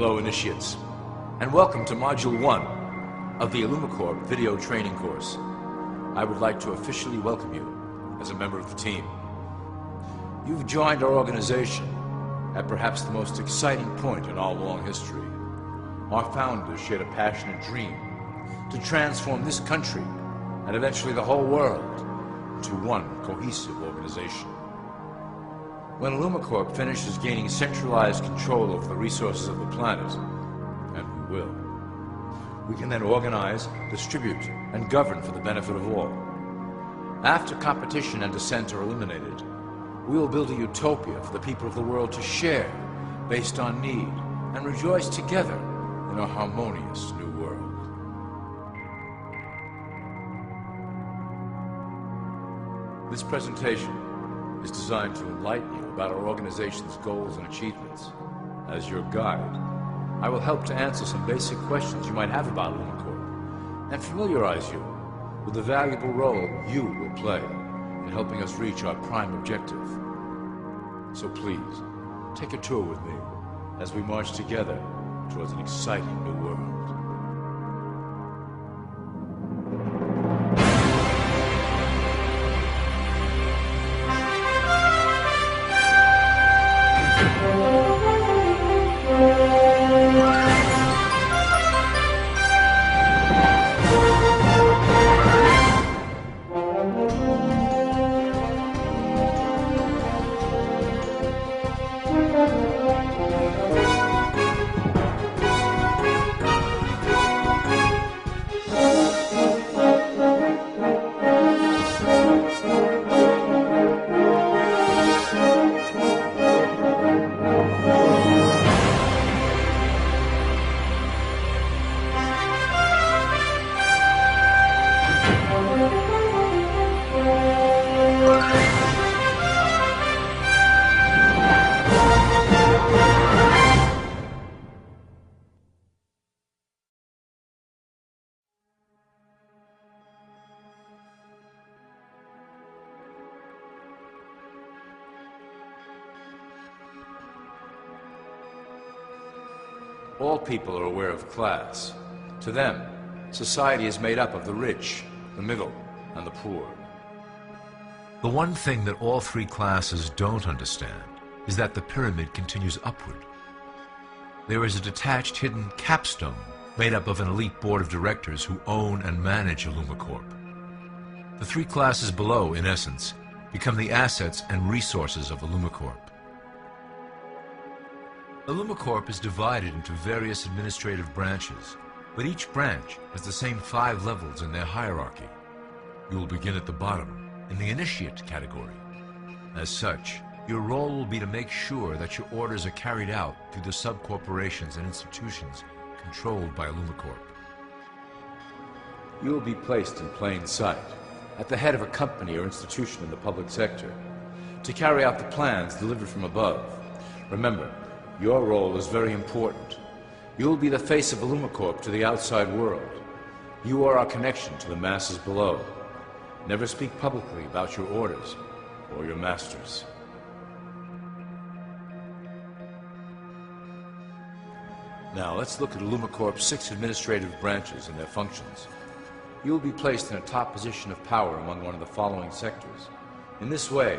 Hello, initiates, and welcome to Module 1 of the Illumicrap video training course. I would like to officially welcome you as a member of the team. You've joined our organization at perhaps the most exciting point in our long history. Our founders shared a passionate dream to transform this country and eventually the whole world into one cohesive organization. When Illumicrap finishes gaining centralized control over the resources of the planet, and we will, we can then organize, distribute, and govern for the benefit of all. After competition and dissent are eliminated, we will build a utopia for the people of the world to share based on need and rejoice together in a harmonious new world. This presentation is designed to enlighten you about our organization's goals and achievements. As your guide, I will help to answer some basic questions you might have about Illumicrap and familiarize you with the valuable role you will play in helping us reach our prime objective. So please, take a tour with me as we march together towards an exciting new world. All people are aware of class. To them, society is made up of the rich, the middle, and the poor. The one thing that all three classes don't understand is that the pyramid continues upward. There is a detached hidden capstone made up of an elite board of directors who own and manage Illumicrap. The three classes below, in essence, become the assets and resources of Illumicrap. Illumicrap is divided into various administrative branches, but each branch has the same 5 levels in their hierarchy. You will begin at the bottom, in the initiate category. As such, your role will be to make sure that your orders are carried out through the sub-corporations and institutions controlled by Illumicrap. You will be placed in plain sight, at the head of a company or institution in the public sector, to carry out the plans delivered from above. Remember, your role is very important. You will be the face of Illumicrap to the outside world. You are our connection to the masses below. Never speak publicly about your orders or your masters. Now let's look at Illumicrap's 6 administrative branches and their functions. You will be placed in a top position of power among one of the following sectors. In this way,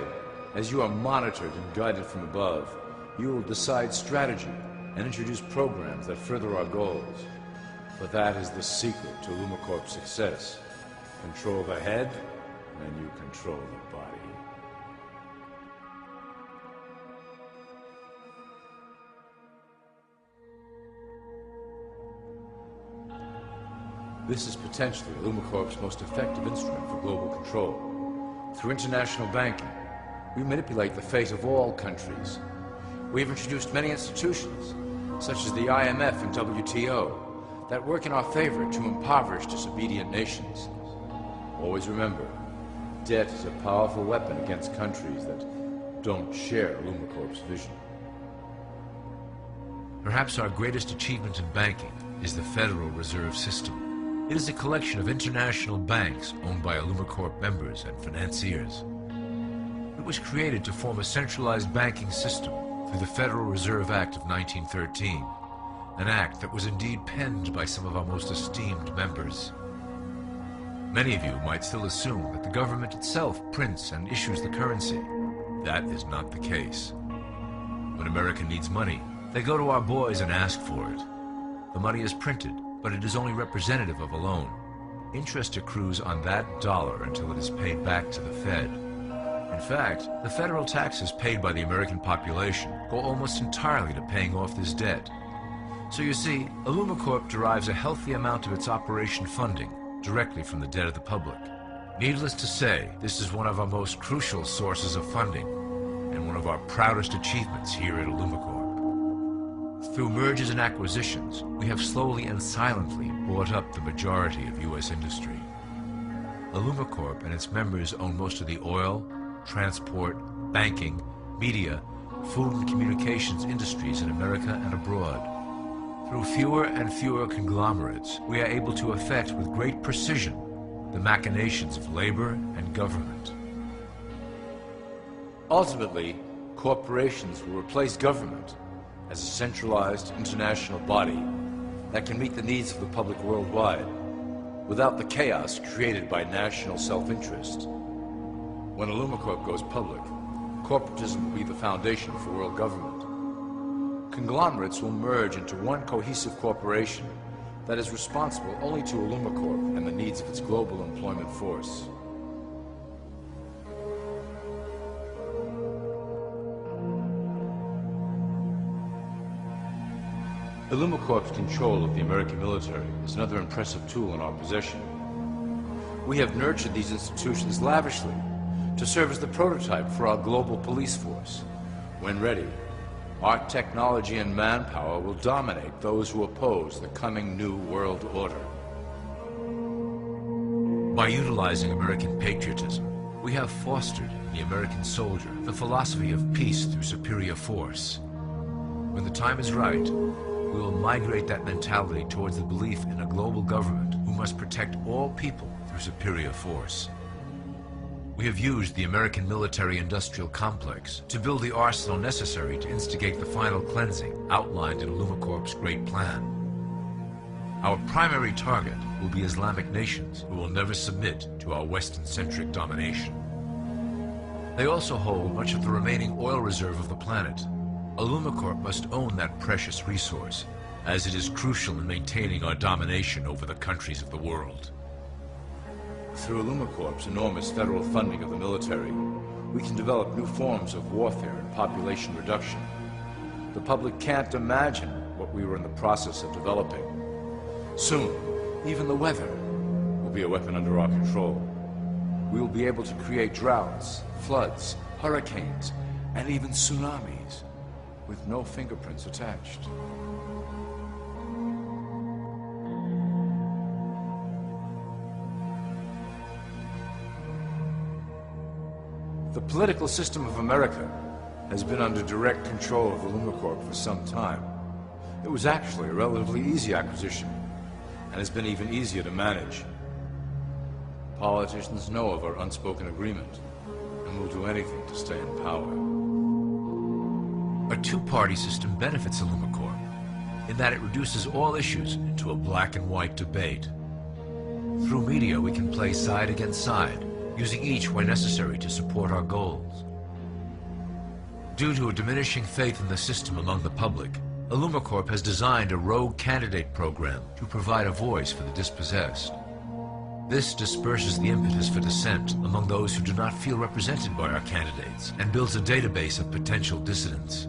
as you are monitored and guided from above, you will decide strategy and introduce programs that further our goals. For that is the secret to Illumicrap's success. Control the head, and you control the body. This is potentially Illumicrap's most effective instrument for global control. Through international banking, we manipulate the fate of all countries. We have introduced many institutions, such as the IMF and WTO, that work in our favor to impoverish disobedient nations. Always remember, debt is a powerful weapon against countries that don't share Illumicrap's vision. Perhaps our greatest achievement in banking is the Federal Reserve System. It is a collection of international banks owned by Illumicrap members and financiers. It was created to form a centralized banking system through the Federal Reserve Act of 1913 an act that was indeed penned by some of our most esteemed members. Many of you might still assume that the government itself prints and issues the currency. That is not the case. When America needs money, they go to our boys and ask for it. The money is printed, but it is only representative of a loan. Interest accrues on that dollar until it is paid back to the Fed. In fact, the federal taxes paid by the American population go almost entirely to paying off this debt. So you see, Illumicrap derives a healthy amount of its operation funding directly from the debt of the public. Needless to say, this is one of our most crucial sources of funding and one of our proudest achievements here at Illumicrap. Through mergers and acquisitions, we have slowly and silently bought up the majority of U.S. industry. Illumicrap and its members own most of the oil, transport, banking, media, food and communications industries in America and abroad. Through fewer and fewer conglomerates, we are able to effect with great precision the machinations of labor and government. Ultimately, corporations will replace government as a centralized international body that can meet the needs of the public worldwide without the chaos created by national self-interest. When Illumicrap goes public, corporatism will be the foundation for world government. Conglomerates will merge into one cohesive corporation that is responsible only to Illumicrap and the needs of its global employment force. Illumicrap's control of the American military is another impressive tool in our possession. We have nurtured these institutions lavishly to serve as the prototype for our global police force. When ready, our technology and manpower will dominate those who oppose the coming new world order. By utilizing American patriotism, we have fostered in the American soldier the philosophy of peace through superior force. When the time is right, we will migrate that mentality towards the belief in a global government who must protect all people through superior force. We have used the American military-industrial complex to build the arsenal necessary to instigate the final cleansing outlined in Illumicrap's great plan. Our primary target will be Islamic nations who will never submit to our Western-centric domination. They also hold much of the remaining oil reserve of the planet. Illumicrap must own that precious resource, as it is crucial in maintaining our domination over the countries of the world. Through Illumicrap's enormous federal funding of the military, we can develop new forms of warfare and population reduction. The public can't imagine what we were in the process of developing. Soon, even the weather will be a weapon under our control. We will be able to create droughts, floods, hurricanes, and even tsunamis with no fingerprints attached. The political system of America has been under direct control of Illumicrap for some time. It was actually a relatively easy acquisition, and has been even easier to manage. Politicians know of our unspoken agreement, and will do anything to stay in power. A two-party system benefits Illumicrap in that it reduces all issues into a black and white debate. Through media, we can play side against side, using each where necessary to support our goals. Due to a diminishing faith in the system among the public, Illumicrap has designed a rogue candidate program to provide a voice for the dispossessed. This disperses the impetus for dissent among those who do not feel represented by our candidates and builds a database of potential dissidents.